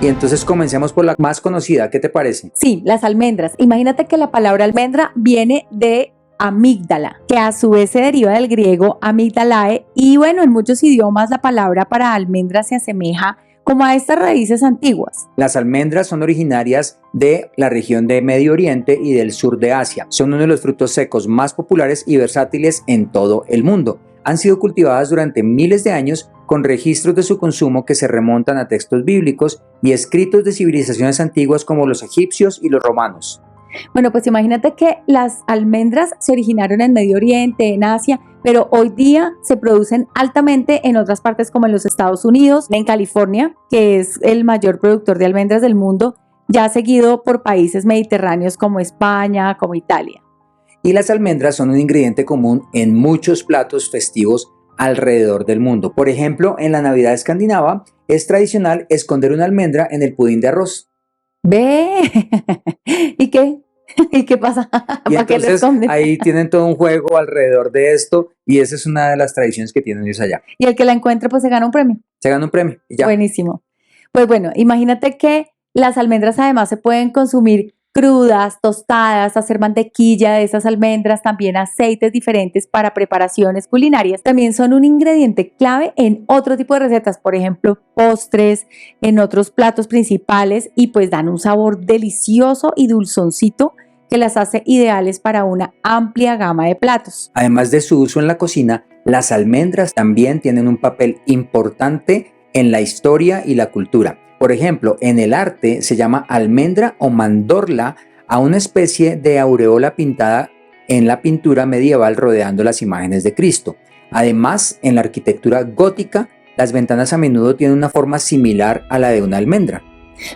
Y entonces comencemos por la más conocida, ¿qué te parece? Sí, las almendras. Imagínate que la palabra almendra viene de amígdala, que a su vez se deriva del griego amygdalae, y bueno, en muchos idiomas la palabra para almendra se asemeja como a estas raíces antiguas. Las almendras son originarias de la región de Medio Oriente y del sur de Asia. Son uno de los frutos secos más populares y versátiles en todo el mundo. Han sido cultivadas durante miles de años con registros de su consumo que se remontan a textos bíblicos y escritos de civilizaciones antiguas como los egipcios y los romanos. Bueno, pues imagínate que las almendras se originaron en Medio Oriente, en Asia, pero hoy día se producen altamente en otras partes como en los Estados Unidos, en California, que es el mayor productor de almendras del mundo, ya seguido por países mediterráneos como España, como Italia. Y las almendras son un ingrediente común en muchos platos festivos alrededor del mundo. Por ejemplo, en la Navidad escandinava es tradicional esconder una almendra en el pudín de arroz. Ve, ¿y qué? ¿Y qué pasa? Y ¿Para qué lo entonces esconden? ahí tienen todo un juego alrededor de esto y esa es una de las tradiciones que tienen ellos allá. Y el que la encuentre pues se gana un premio. Se gana un premio y ya. Buenísimo. Pues bueno, imagínate que las almendras además se pueden consumir crudas, tostadas, hacer mantequilla de esas almendras, también aceites diferentes para preparaciones culinarias. También son un ingrediente clave en otro tipo de recetas, por ejemplo, postres, en otros platos principales, y pues dan un sabor delicioso y dulzoncito que las hace ideales para una amplia gama de platos. Además de su uso en la cocina, las almendras también tienen un papel importante en la historia y la cultura. Por ejemplo, en el arte se llama almendra o mandorla a una especie de aureola pintada en la pintura medieval rodeando las imágenes de Cristo. Además, en la arquitectura gótica, las ventanas a menudo tienen una forma similar a la de una almendra.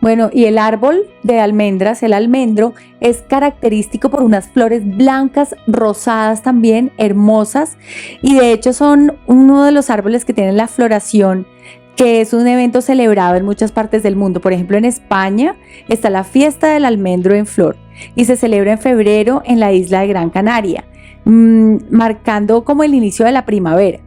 Bueno, y el árbol de almendras, el almendro, es característico por unas flores blancas, rosadas también, hermosas, y de hecho son uno de los árboles que tienen la floración, que es un evento celebrado en muchas partes del mundo. Por ejemplo, en España está la fiesta del almendro en flor y se celebra en febrero en la isla de Gran Canaria, marcando como el inicio de la primavera.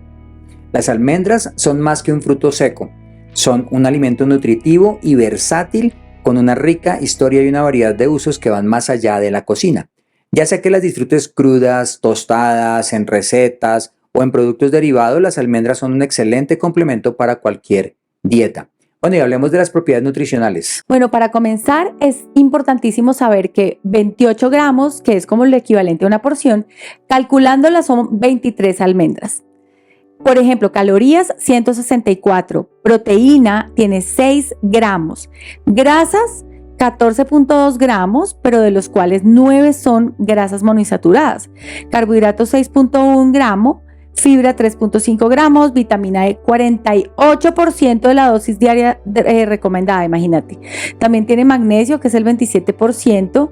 Las almendras son más que un fruto seco, son un alimento nutritivo y versátil con una rica historia y una variedad de usos que van más allá de la cocina. Ya sea que las disfrutes crudas, tostadas, en recetas o en productos derivados, las almendras son un excelente complemento para cualquier dieta. Bueno, y hablemos de las propiedades nutricionales. Bueno, para comenzar es importantísimo saber que 28 gramos, que es como el equivalente a una porción, calculándolas son 23 almendras. Por ejemplo, calorías 164, proteína tiene 6 gramos, grasas 14.2 gramos, pero de los cuales 9 son grasas monoinsaturadas, carbohidratos 6.1 gramo, fibra 3.5 gramos, vitamina E 48% de la dosis diaria recomendada, imagínate. También tiene magnesio, que es el 27%,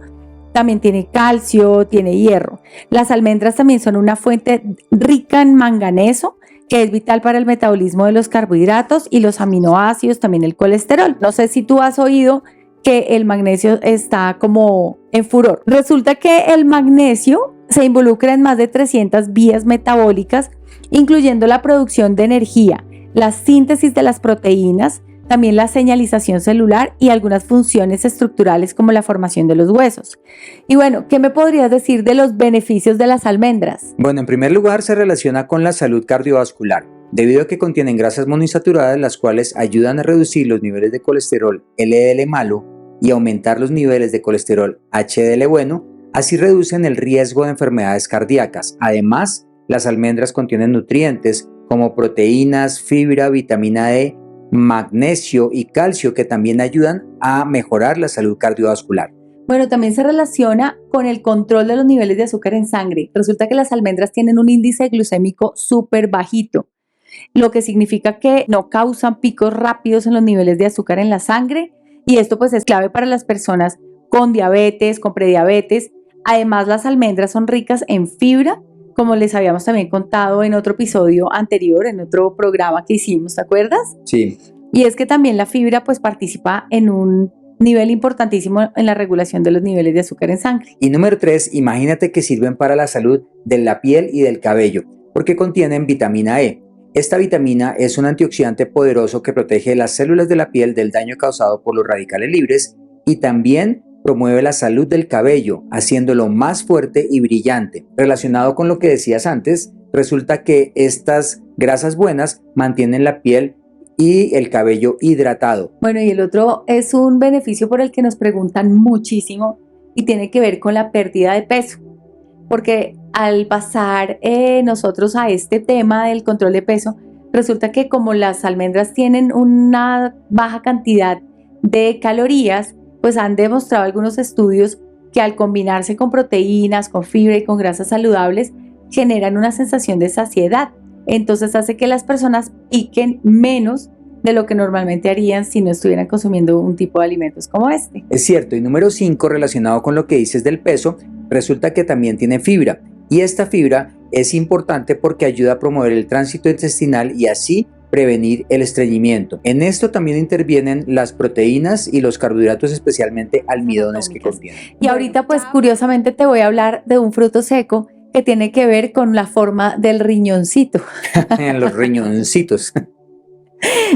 también tiene calcio, tiene hierro. Las almendras también son una fuente rica en manganeso, que es vital para el metabolismo de los carbohidratos y los aminoácidos, también el colesterol. No sé si tú has oído que el magnesio está como en furor. Resulta que el magnesio se involucra en más de 300 vías metabólicas, incluyendo la producción de energía, la síntesis de las proteínas, también la señalización celular y algunas funciones estructurales como la formación de los huesos. Y bueno, ¿qué me podrías decir de los beneficios de las almendras? Bueno, en primer lugar se relaciona con la salud cardiovascular, debido a que contienen grasas monoinsaturadas, las cuales ayudan a reducir los niveles de colesterol LDL malo y aumentar los niveles de colesterol HDL bueno, así reducen el riesgo de enfermedades cardíacas. Además, las almendras contienen nutrientes como proteínas, fibra, vitamina D, magnesio y calcio que también ayudan a mejorar la salud cardiovascular. Bueno, también se relaciona con el control de los niveles de azúcar en sangre. Resulta que las almendras tienen un índice glucémico súper bajito, lo que significa que no causan picos rápidos en los niveles de azúcar en la sangre, y esto pues es clave para las personas con diabetes, con prediabetes. Además, las almendras son ricas en fibra, como les habíamos también contado en otro episodio anterior, en otro programa que hicimos, ¿te acuerdas? Sí. Y es que también la fibra pues participa en un nivel importantísimo en la regulación de los niveles de azúcar en sangre. Y número 3, imagínate que sirven para la salud de la piel y del cabello, porque contienen vitamina E. Esta vitamina es un antioxidante poderoso que protege las células de la piel del daño causado por los radicales libres y también promueve la salud del cabello, haciéndolo más fuerte y brillante. Relacionado con lo que decías antes, resulta que estas grasas buenas mantienen la piel y el cabello hidratado. Bueno, y el otro es un beneficio por el que nos preguntan muchísimo y tiene que ver con la pérdida de peso. Porque al pasar nosotros a este tema del control de peso, resulta que como las almendras tienen una baja cantidad de calorías, pues han demostrado algunos estudios que al combinarse con proteínas, con fibra y con grasas saludables, generan una sensación de saciedad. Entonces hace que las personas piquen menos de lo que normalmente harían si no estuvieran consumiendo un tipo de alimentos como este. Es cierto, y número 5, relacionado con lo que dices del peso, resulta que también tiene fibra, y esta fibra es importante porque ayuda a promover el tránsito intestinal y así prevenir el estreñimiento. En esto también intervienen las proteínas y los carbohidratos, especialmente almidones que contienen. Y ahorita pues curiosamente te voy a hablar de un fruto seco que tiene que ver con la forma del riñoncito. Los riñoncitos.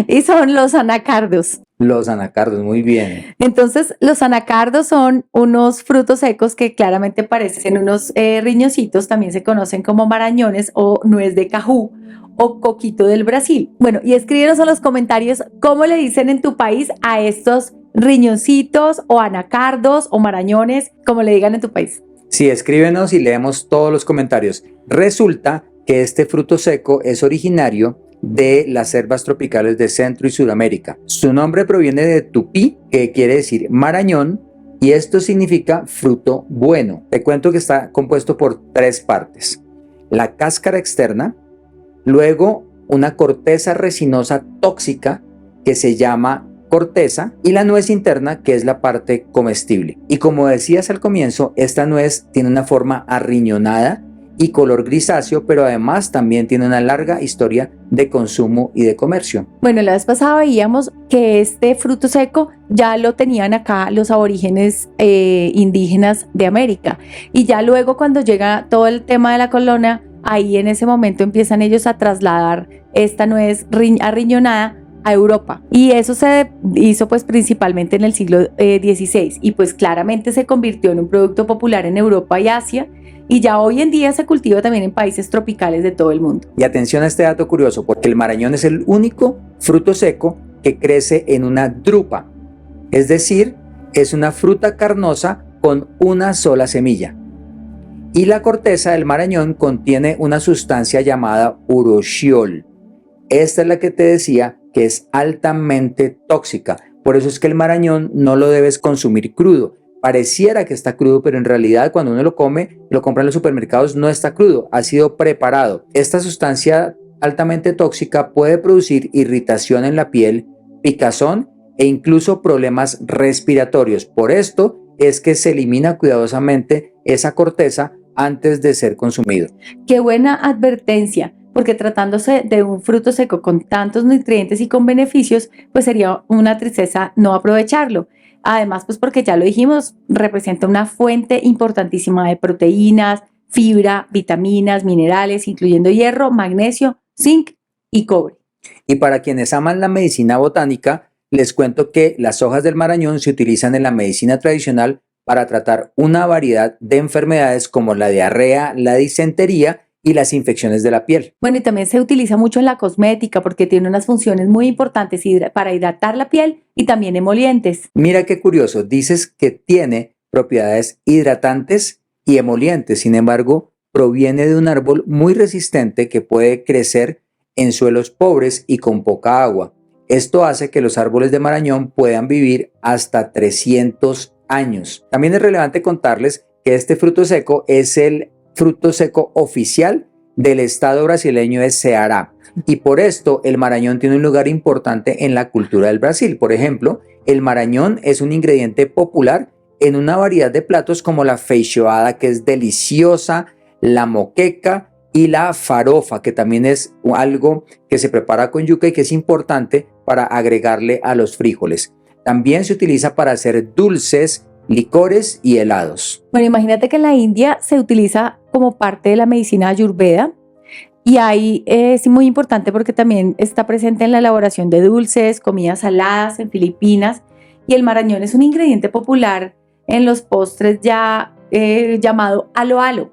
Y son los anacardos. Los anacardos, muy bien. Entonces, los anacardos son unos frutos secos que claramente parecen unos riñoncitos, también se conocen como marañones o nuez de cajú o coquito del Brasil. Bueno, y escríbenos en los comentarios cómo le dicen en tu país a estos riñoncitos o anacardos o marañones, como le digan en tu país. Sí, escríbenos y leemos todos los comentarios. Resulta que este fruto seco es originario de las selvas tropicales de Centro y Sudamérica. Su nombre proviene de tupí, que quiere decir marañón, y esto significa fruto bueno. Te cuento que está compuesto por 3 partes: la cáscara externa, luego una corteza resinosa tóxica que se llama corteza y la nuez interna, que es la parte comestible. Y como decías al comienzo, esta nuez tiene una forma arriñonada y color grisáceo, pero además también tiene una larga historia de consumo y de comercio. Bueno, la vez pasada veíamos que este fruto seco ya lo tenían acá los aborígenes indígenas de América, y ya luego cuando llega todo el tema de la colonia, ahí en ese momento empiezan ellos a trasladar esta nuez arriñonada a Europa, y eso se hizo pues principalmente en el siglo XVI, y pues claramente se convirtió en un producto popular en Europa y Asia, y ya hoy en día se cultiva también en países tropicales de todo el mundo. Y atención a este dato curioso, porque el marañón es el único fruto seco que crece en una drupa, es decir, es una fruta carnosa con una sola semilla. Y la corteza del marañón contiene una sustancia llamada urushiol. Esta es la que te decía que es altamente tóxica. Por eso es que el marañón no lo debes consumir crudo. Pareciera que está crudo, pero en realidad cuando uno lo come, lo compra en los supermercados, no está crudo, ha sido preparado. Esta sustancia altamente tóxica puede producir irritación en la piel, picazón e incluso problemas respiratorios. Por esto es que se elimina cuidadosamente esa corteza antes de ser consumido. Qué buena advertencia, porque tratándose de un fruto seco con tantos nutrientes y con beneficios, pues sería una tristeza no aprovecharlo. Además, pues porque ya lo dijimos, representa una fuente importantísima de proteínas, fibra, vitaminas, minerales, incluyendo hierro, magnesio, zinc y cobre. Y para quienes aman la medicina botánica, les cuento que las hojas del marañón se utilizan en la medicina tradicional para tratar una variedad de enfermedades como la diarrea, la disentería y las infecciones de la piel. Bueno, y también se utiliza mucho en la cosmética porque tiene unas funciones muy importantes para hidratar la piel y también emolientes. Mira qué curioso, dices que tiene propiedades hidratantes y emolientes, sin embargo, proviene de un árbol muy resistente que puede crecer en suelos pobres y con poca agua. Esto hace que los árboles de marañón puedan vivir hasta 300 años. También es relevante contarles que este fruto seco es el fruto seco oficial del estado brasileño de Ceará, y por esto el marañón tiene un lugar importante en la cultura del Brasil. Por ejemplo, el marañón es un ingrediente popular en una variedad de platos como la feijoada, que es deliciosa, la moqueca y la farofa, que también es algo que se prepara con yuca y que es importante para agregarle a los frijoles. También se utiliza para hacer dulces, licores y helados. Bueno, imagínate que en la India se utiliza como parte de la medicina ayurveda, Y ahí es muy importante porque también está presente en la elaboración de dulces, comidas saladas en Filipinas, y el marañón es un ingrediente popular en los postres ya llamado alo alo.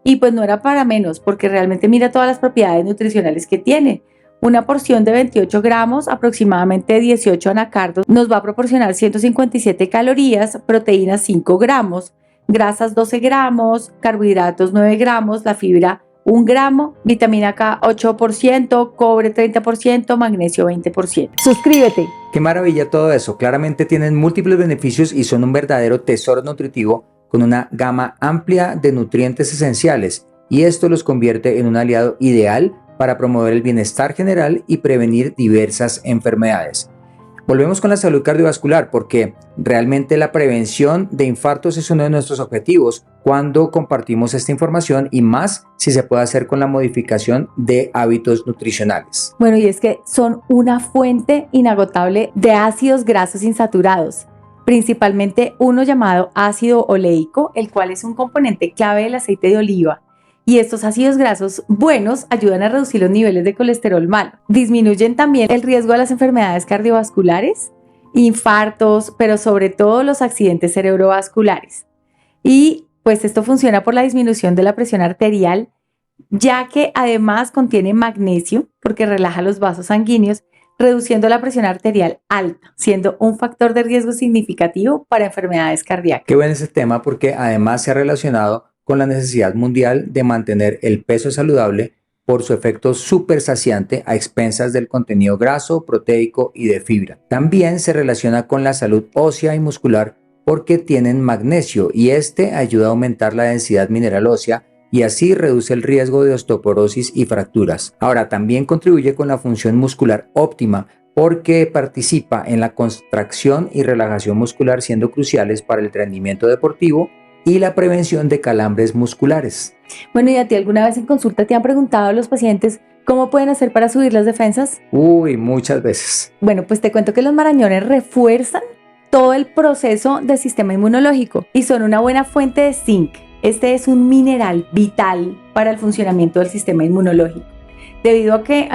Y pues no era para menos, porque realmente mira todas las propiedades nutricionales que tiene. Una porción de 28 gramos, aproximadamente 18 anacardos, nos va a proporcionar 157 calorías, proteínas 5 gramos, grasas 12 gramos, carbohidratos 9 gramos, la fibra 1 gramo, vitamina K 8%, cobre 30%, magnesio 20%. Suscríbete. Qué maravilla todo eso. Claramente tienen múltiples beneficios y son un verdadero tesoro nutritivo con una gama amplia de nutrientes esenciales, y esto los convierte en un aliado ideal para promover el bienestar general y prevenir diversas enfermedades. Volvemos con la salud cardiovascular porque realmente la prevención de infartos es uno de nuestros objetivos cuando compartimos esta información, y más si se puede hacer con la modificación de hábitos nutricionales. Bueno, y es que son una fuente inagotable de ácidos grasos insaturados, principalmente uno llamado ácido oleico, el cual es un componente clave del aceite de oliva. Y estos ácidos grasos buenos ayudan a reducir los niveles de colesterol malo. Disminuyen también el riesgo de las enfermedades cardiovasculares, infartos, pero sobre todo los accidentes cerebrovasculares. Y pues esto funciona por la disminución de la presión arterial, ya que además contiene magnesio porque relaja los vasos sanguíneos, reduciendo la presión arterial alta, siendo un factor de riesgo significativo para enfermedades cardíacas. Qué bueno ese tema porque además se ha relacionado con la necesidad mundial de mantener el peso saludable por su efecto súper saciante a expensas del contenido graso, proteico y de fibra. También se relaciona con la salud ósea y muscular porque tienen magnesio, y este ayuda a aumentar la densidad mineral ósea y así reduce el riesgo de osteoporosis y fracturas. Ahora, también contribuye con la función muscular óptima porque participa en la contracción y relajación muscular, siendo cruciales para el rendimiento deportivo y la prevención de calambres musculares. Bueno, ¿y a ti alguna vez en consulta te han preguntado a los pacientes cómo pueden hacer para subir las defensas? Uy, muchas veces. Bueno, pues te cuento que los marañones refuerzan todo el proceso del sistema inmunológico y son una buena fuente de zinc. Este es un mineral vital para el funcionamiento del sistema inmunológico, debido a que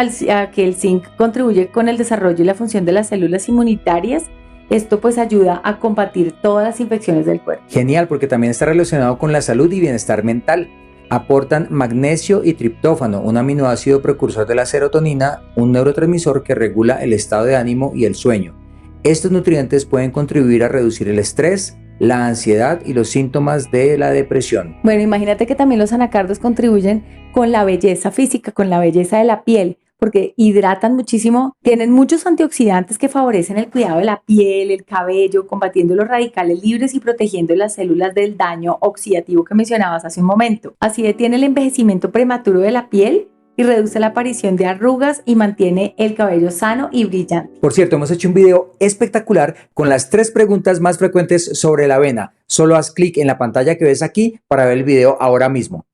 el zinc contribuye con el desarrollo y la función de las células inmunitarias. Esto pues ayuda a combatir todas las infecciones del cuerpo. Genial, porque también está relacionado con la salud y bienestar mental. Aportan magnesio y triptófano, un aminoácido precursor de la serotonina, un neurotransmisor que regula el estado de ánimo y el sueño. Estos nutrientes pueden contribuir a reducir el estrés, la ansiedad y los síntomas de la depresión. Bueno, imagínate que también los anacardos contribuyen con la belleza física, con la belleza de la piel, porque hidratan muchísimo, tienen muchos antioxidantes que favorecen el cuidado de la piel, el cabello, combatiendo los radicales libres y protegiendo las células del daño oxidativo que mencionabas hace un momento. Así detiene el envejecimiento prematuro de la piel y reduce la aparición de arrugas y mantiene el cabello sano y brillante. Por cierto, hemos hecho un video espectacular con las 3 preguntas más frecuentes sobre la avena. Solo haz clic en la pantalla que ves aquí para ver el video ahora mismo.